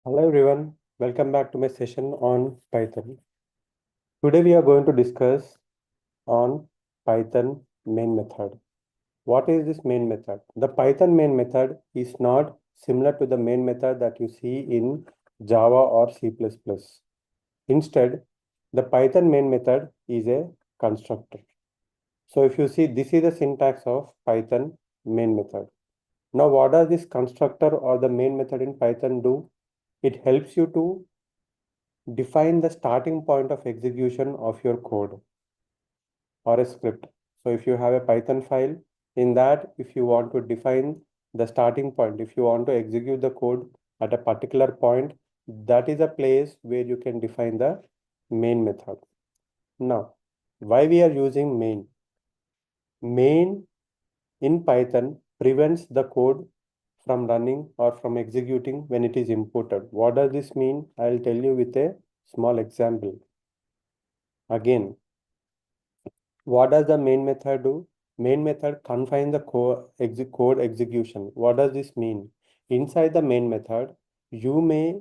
Hello everyone, welcome back to my session on Python. Today we are going to discuss on Python main method. What is this main method? The Python main method is not similar to the main method that you see in Java or C++. Instead, the Python main method is a constructor. So if you see, this is the syntax of Python main method. Now, what does this constructor or the main method in Python do? It helps you to define the starting point of execution of your code or a script. So if you have a Python file, in that, if you want to define the starting point, if you want to execute the code at a particular point, that is a place where you can define the main method. Now, why we are using main? Main in Python prevents the code from running or from executing when it is imported. What does this mean? I'll tell you with a small example. Again, what does the main method do? Main method confines the code execution. What does this mean? Inside the main method, you may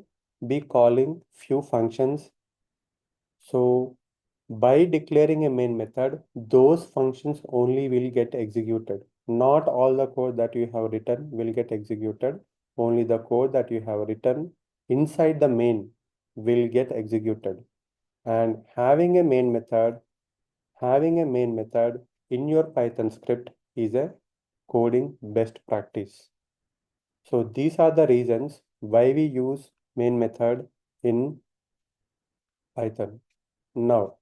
be calling few functions. So by declaring a main method, those functions only will get executed. Not all the code that you have written will get executed. Only the code that you have written inside the main will get executed. And having a main method in your Python script is a coding best practice. So these are the reasons why we use main method in Python. Now,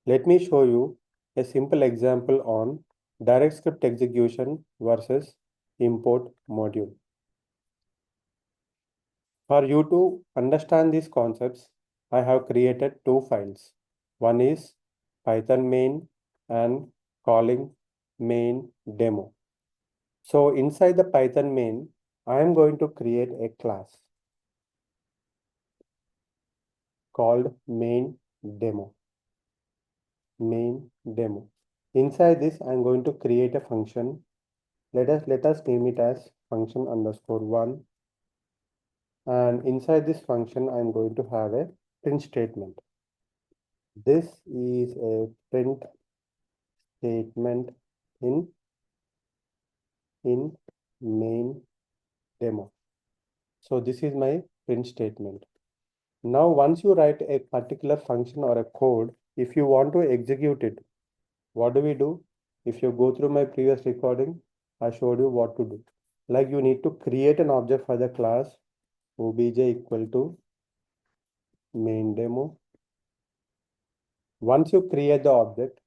let me show you a simple example on direct script execution versus import module. For you to understand these concepts, I have created two files. One is Python main and calling main demo. So inside the Python main, I am going to create a class called main demo. Main demo. Inside this, I'm going to create a function. Let us name it as function underscore one. And inside this function, I'm going to have a print statement. This is a print statement in main demo. So this is my print statement. Now, once you write a particular function or a code, if you want to execute it, what do? If you go through my previous recording, I showed you what to do. Like you need to create an object for the class obj equal to main demo. Once you create the object,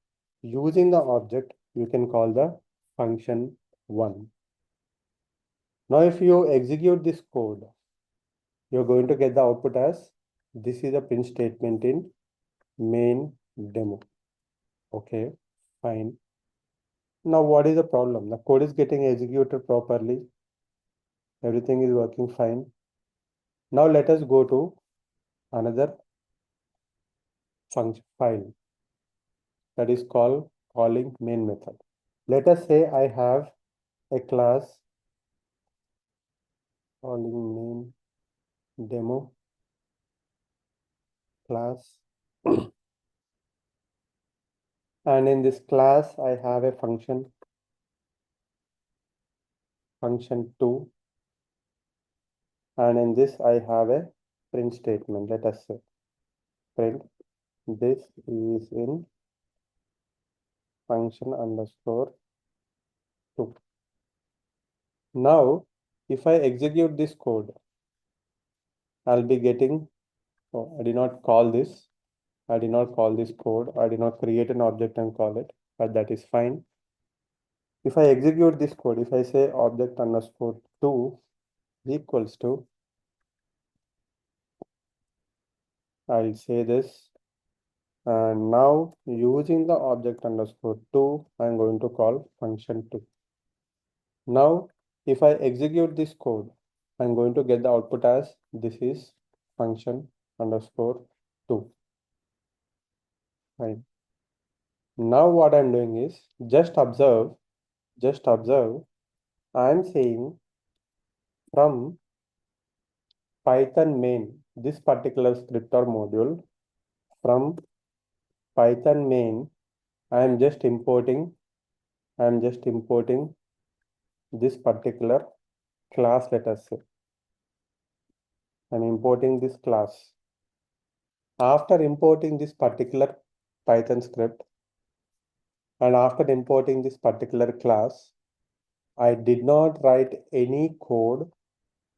using the object, you can call the function one. Now, if you execute this code, you're going to get the output as this is a print statement in main demo. Okay, fine. Now, what is the problem? The code is getting executed properly. Everything is working fine. Now, let us go to another function file that is called calling main method. Let us say I have a class calling main demo class. And in this class, I have a function 2. And in this, I have a print statement. Let us say print this is in function underscore 2. Now, if I execute this code, I'll be getting, oh, I did not call this. I did not call this code. I did not create an object and call it, but that is fine. If I execute this code, if I say object underscore 2 equals to, I'll say this. And now using the object underscore 2, I'm going to call function 2. Now, if I execute this code, I'm going to get the output as this is function underscore 2. Right. Now what I'm doing is just observe, I'm saying from Python main, this particular script or module from Python main, I am just importing this particular class, let us say. I'm importing this class. After importing this particular Python script and after importing this particular class, I did not write any code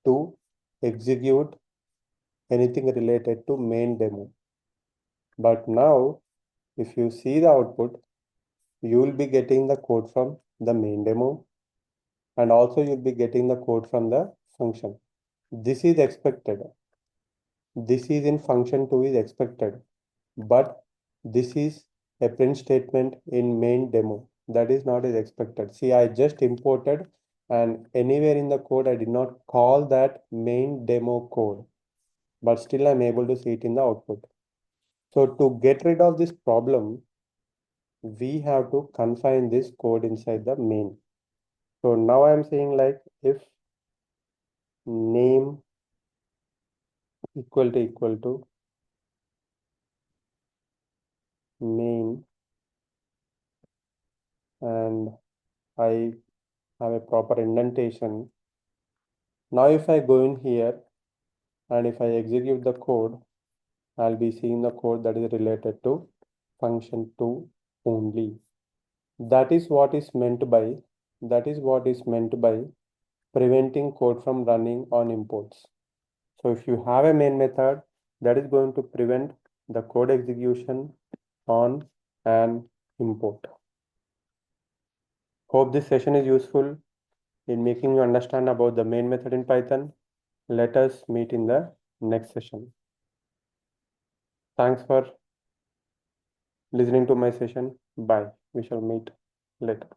to execute anything related to main demo. But now, if you see the output, you will be getting the code from the main demo, and also you'll be getting the code from the function. This is expected. This is in function 2 is expected, but this is a print statement in main demo. That is not as expected. See, I just imported, and anywhere in the code, I did not call that main demo code, but still I'm able to see it in the output. So to get rid of this problem, we have to confine this code inside the main. So now I'm saying like if name equal to main, and I have a proper indentation. Now if I go in here and if I execute the code, I'll be seeing the code that is related to function 2 only. That is what is meant by preventing code from running on imports. So if you have a main method, that is going to prevent the code execution on an import. Hope this session is useful in making you understand about the main method in Python. Let us meet in the next session. Thanks for listening to my session. Bye. We shall meet later.